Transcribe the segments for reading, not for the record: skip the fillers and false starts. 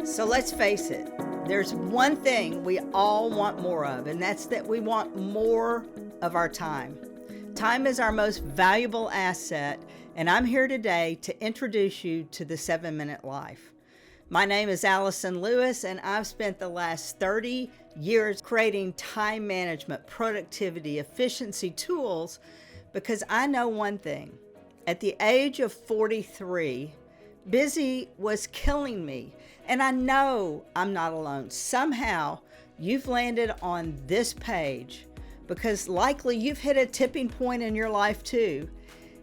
So let's face it, there's one thing we all want more of, and that's that we want more of our time. Time is our most valuable asset, and I'm here today to introduce you to the 7-Minute Life. My name is Allyson Lewis, and I've spent the last 30 years creating time management, productivity, efficiency tools because I know one thing. At the age of 43, busy was killing me, and I know I'm not alone. Somehow, you've landed on this page because likely you've hit a tipping point in your life too,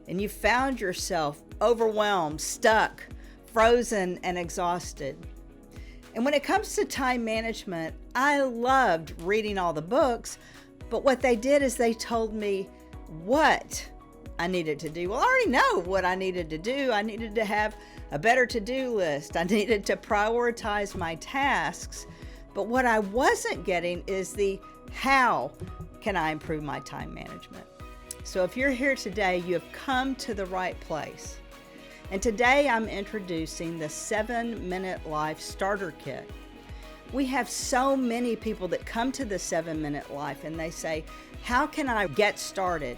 and you found yourself overwhelmed, stuck, frozen, and exhausted. And when it comes to time management, I loved reading all the books, but what they did is they told me what I needed to do. Well, I already know what I needed to do. I needed to have a better to-do list. I needed to prioritize my tasks. But what I wasn't getting is the how can I improve my time management? So if you're here today, you have come to the right place. And today I'm introducing the 7-Minute Life Starter Kit. We have so many people that come to the 7-Minute Life and they say, how can I get started?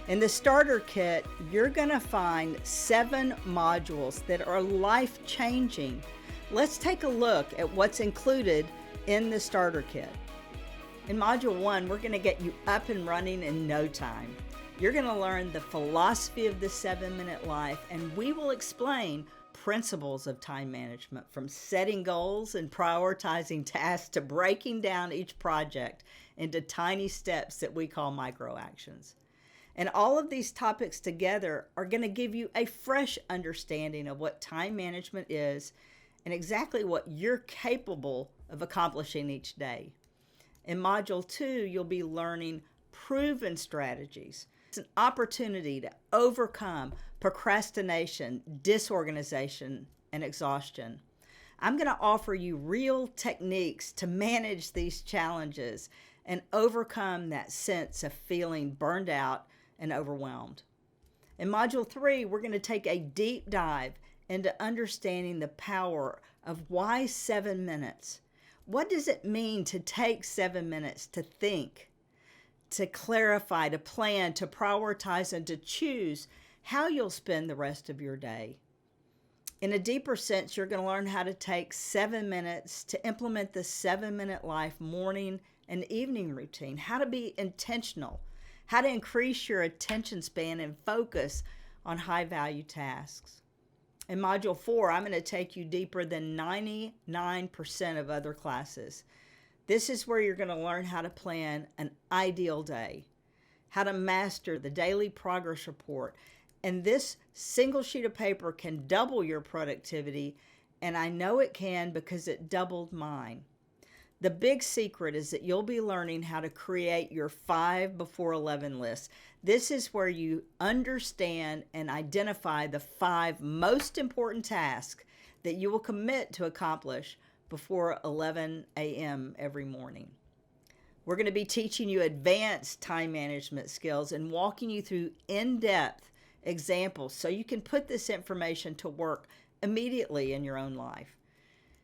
In the starter kit, you're going to find 7 modules that are life-changing. Let's take a look at what's included in the starter kit. In module 1, we're going to get you up and running in no time. You're going to learn the philosophy of the 7-Minute Life, and we will explain principles of time management, from setting goals and prioritizing tasks to breaking down each project into tiny steps that we call micro actions. And all of these topics together are going to give you a fresh understanding of what time management is and exactly what you're capable of accomplishing each day. In Module 2, you'll be learning proven strategies. It's an opportunity to overcome procrastination, disorganization, and exhaustion. I'm going to offer you real techniques to manage these challenges and overcome that sense of feeling burned out and overwhelmed. In Module 3, we're going to take a deep dive into understanding the power of why 7 minutes. What does it mean to take 7 minutes to think, to clarify, to plan, to prioritize, and to choose how you'll spend the rest of your day? In a deeper sense, you're going to learn how to take 7 minutes to implement the 7-Minute Life morning and evening routine, how to be intentional, how to increase your attention span and focus on high-value tasks. In Module 4, I'm going to take you deeper than 99% of other classes. This is where you're going to learn how to plan an ideal day, how to master the daily progress report. And this single sheet of paper can double your productivity, and I know it can because it doubled mine. The big secret is that you'll be learning how to create your 5 before 11 list. This is where you understand and identify the 5 most important tasks that you will commit to accomplish before 11 a.m. every morning. We're going to be teaching you advanced time management skills and walking you through in-depth examples so you can put this information to work immediately in your own life.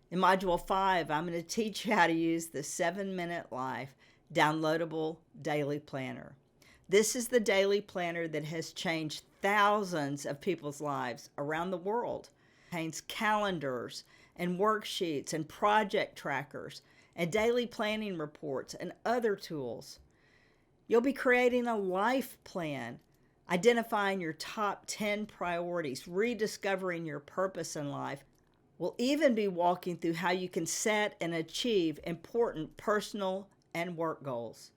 In Module 5, I'm going to teach you how to use the 7-Minute Life downloadable daily planner. This is the daily planner that has changed thousands of people's lives around the world. It contains calendars and worksheets and project trackers and daily planning reports and other tools. You'll be creating a life plan, identifying your top 10 priorities, rediscovering your purpose in life. We'll even be walking through how you can set and achieve important personal and work goals.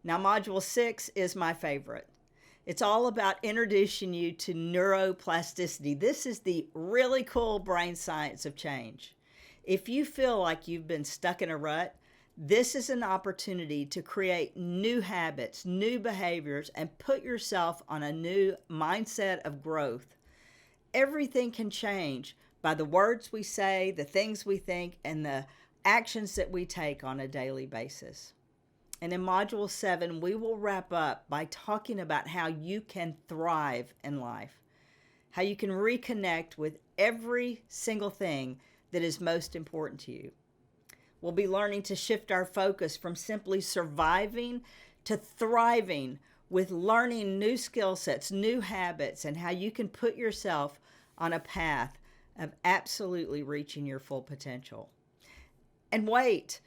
Now, Module 6 is my favorite. It's all about introducing you to neuroplasticity. This is the really cool brain science of change. If you feel like you've been stuck in a rut, this is an opportunity to create new habits, new behaviors, and put yourself on a new mindset of growth. Everything can change by the words we say, the things we think, and the actions that we take on a daily basis. And in Module 7, we will wrap up by talking about how you can thrive in life, how you can reconnect with every single thing that is most important to you. We'll be learning to shift our focus from simply surviving to thriving with learning new skill sets, new habits, and how you can put yourself on a path of absolutely reaching your full potential. And wait,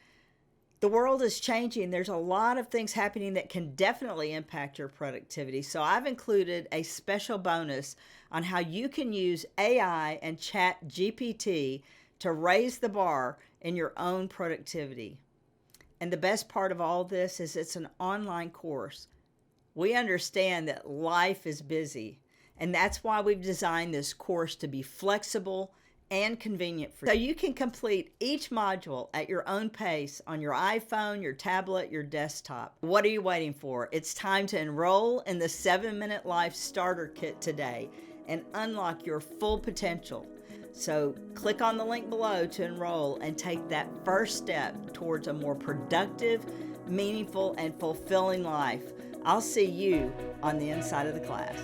the world is changing. There's a lot of things happening that can definitely impact your productivity. So I've included a special bonus on how you can use AI and Chat GPT to raise the bar in your own productivity. And the best part of all this is it's an online course. We understand that life is busy, and that's why we've designed this course to be flexible and convenient for you. So you can complete each module at your own pace on your iPhone, your tablet, your desktop. What are you waiting for? It's time to enroll in the 7-Minute Life Starter Kit today and unlock your full potential. So click on the link below to enroll and take that first step towards a more productive, meaningful, and fulfilling life. I'll see you on the inside of the class.